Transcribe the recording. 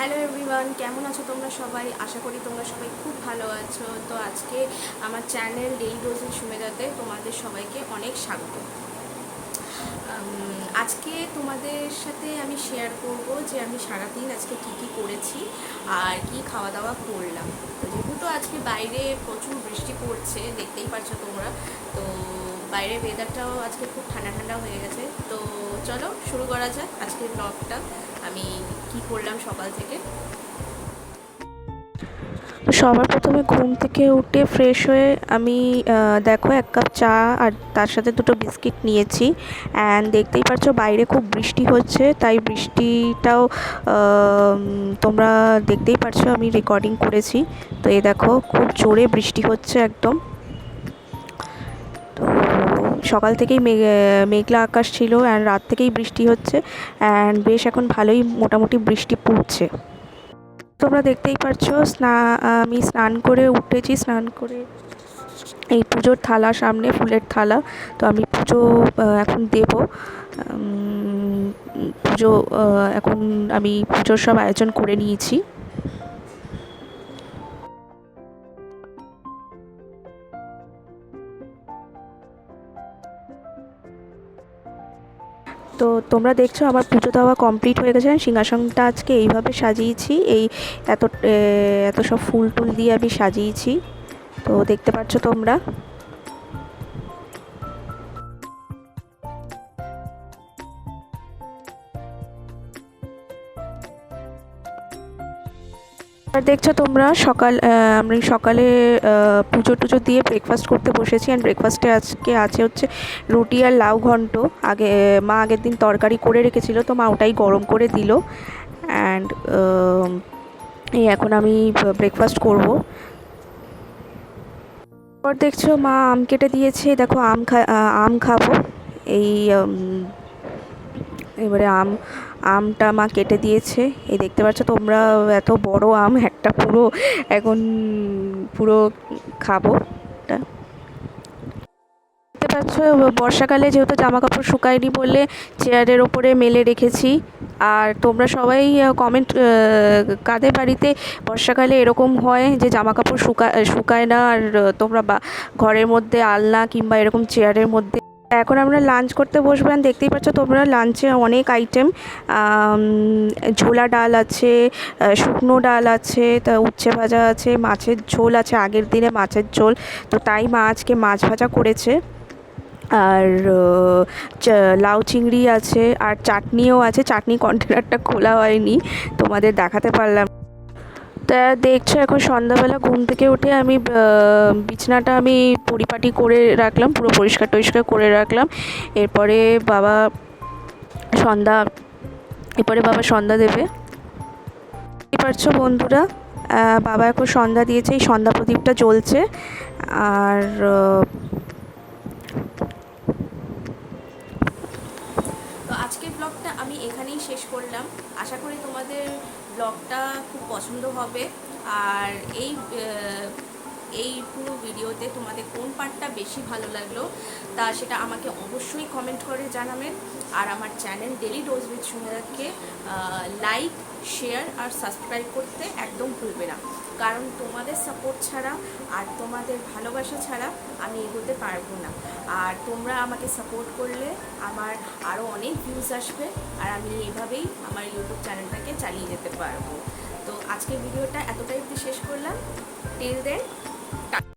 Hello everyone, কেমন আছো তোমরা সবাই? আশা করি তোমরা সবাই খুব ভালো আছো। তো আজকে আমার চ্যানেল ডেইলি ডোজ উইথ সুমেধাতে তোমাদের সবাইকে অনেক স্বাগত। আজকে তোমাদের সাথে আমি শেয়ার করব যে আমি সারাদিন আজকে কী করেছি আর কি খাওয়া দাওয়া করলাম। তো যেহেতু আজকে বাইরে প্রচুর বৃষ্টি পড়ছে, দেখতেই পাচ্ছ তোমরা, তো বাইরের ওয়েদারটাও আজকে খুব ঠান্ডা ঠান্ডা হয়ে গেছে। তো চলো শুরু করা যাক আজকের ব্লগটা। আমি কি করলাম সকাল থেকে। তো সবার প্রথমে ঘুম থেকে উঠে ফ্রেশ হয়ে আমি দেখো 1 কাপ চা আর তার সাথে 2টো বিস্কিট নিয়েছি। অ্যান্ড দেখতেই পাচ্ছ বাইরে খুব বৃষ্টি হচ্ছে, তাই বৃষ্টিটাও তোমরা দেখতেই পাচ্ছ, আমি রেকর্ডিং করেছি। তো এই দেখো খুব জোরে বৃষ্টি হচ্ছে একদম। তো সকাল থেকেই মেঘলা আকাশ ছিল অ্যান্ড রাত থেকেই বৃষ্টি হচ্ছে অ্যান্ড বেশ এখন ভালোই মোটামুটি বৃষ্টি পড়ছে। তোমরা দেখতেই পাচ্ছ আমি স্নান করে উঠেছি। স্নান করে এই পুজোর থালা, সামনে ফুলের থালা, তো আমি পুজো এখন দেব। পুজো এখন আমি পুজোর সব আয়োজন করে নিয়েছি। তো তোমরা দেখছো আমার পুজো দেওয়া কমপ্লিট হয়ে গেছে। সিংহাসনটা আজকে এইভাবে সাজিয়েছি, এত এত সব ফুল টুল দিয়ে আমি সাজিয়েছি, তো দেখতে পাচ্ছ তোমরা। আর দেখছো তোমরা আমি সকালে পুজো টুজো দিয়ে ব্রেকফাস্ট করতে বসেছি। অ্যান্ড ব্রেকফাস্টে আজকে আছে হচ্ছে রুটি আর লাউ ঘন্ট। মা আগের দিন তরকারি করে রেখেছিল, তো মা ওটাই গরম করে দিল। অ্যান্ড এই এখন আমি ব্রেকফাস্ট করব। পর দেখছো মা আম কেটে দিয়েছে, দেখো আম খাবো। এই এবারে আমটা মা কেটে দিয়েছে, এই দেখতে পাচ্ছ তোমরা, এত বড় আম একটা, এখন পুরো খাবো এটা। দেখতে পাচ্ছ বর্ষাকালে যেহেতু জামা কাপড় শুকায়নি বলে চেয়ারের ওপরে মেলে রেখেছি। আর তোমরা সবাই কমেন্ট, কাদের বাড়িতে বর্ষাকালে এরকম হয় যে জামা কাপড় শুকায় না, আর তোমরা ঘরের মধ্যে আলনা কিংবা এরকম চেয়ারের মধ্যে। এখন আমরা লাঞ্চ করতে বসবো। দেখতেই পাচ্ছ তোমরা লাঞ্চে অনেক আইটেম, ঝোলা ডাল আছে, শুকনো ডাল আছে, তা উচ্ছে ভাজা আছে, মাছের ঝোল আছে, আগের দিনে মাছের ঝোল, তো তাই মা আজকে মাছ ভাজা করেছে। আর লাউ চিংড়ি আছে, আর চাটনিও আছে। চাটনি কন্টেনারটা খোলা হয়নি, তোমাদের দেখাতে পারলাম। তা দেখছো এখন সন্ধ্যাবেলা ঘুম থেকে উঠে আমি বিছানাটা আমি পরিপাটি করে রাখলাম, পুরো পরিষ্কার টরিষ্কার করে রাখলাম। এরপরে বাবা সন্ধ্যা দেবে। বুঝতে পারছো বন্ধুরা, বাবা এখন সন্ধ্যা দিয়েছে, এই সন্ধ্যা প্রদীপটা জ্বলছে। আর তো আজকের ব্লগটা আমি এখানেই শেষ করলাম। আশা করি তোমাদের ব্লগটা খুব পছন্দ হবে। আর এই পুরো ভিডিওতে তোমাদের কোন পার্টটা বেশি ভালো লাগলো তা সেটা আমাকে অবশ্যই কমেন্ট করে জানাবেন। আর আমার চ্যানেল ডেইলি ডোজ উইথ সুমেধাকে লাইক, শেয়ার আর সাবস্ক্রাইব করতে একদম ভুলবে না, কারণ তোমাদের সাপোর্ট ছাড়া আর তোমাদের ভালোবাসা ছাড়া আমি এগোতে পারবো না। আর তোমরা আমাকে সাপোর্ট করলে আমার আরও অনেক ভিউজ আসবে, আর আমি এভাবেই আমার ইউটিউব চ্যানেলটাকে চালিয়ে যেতে পারবো। তো আজকের ভিডিওটা এতটাই শেষ করলাম। টিল দেন।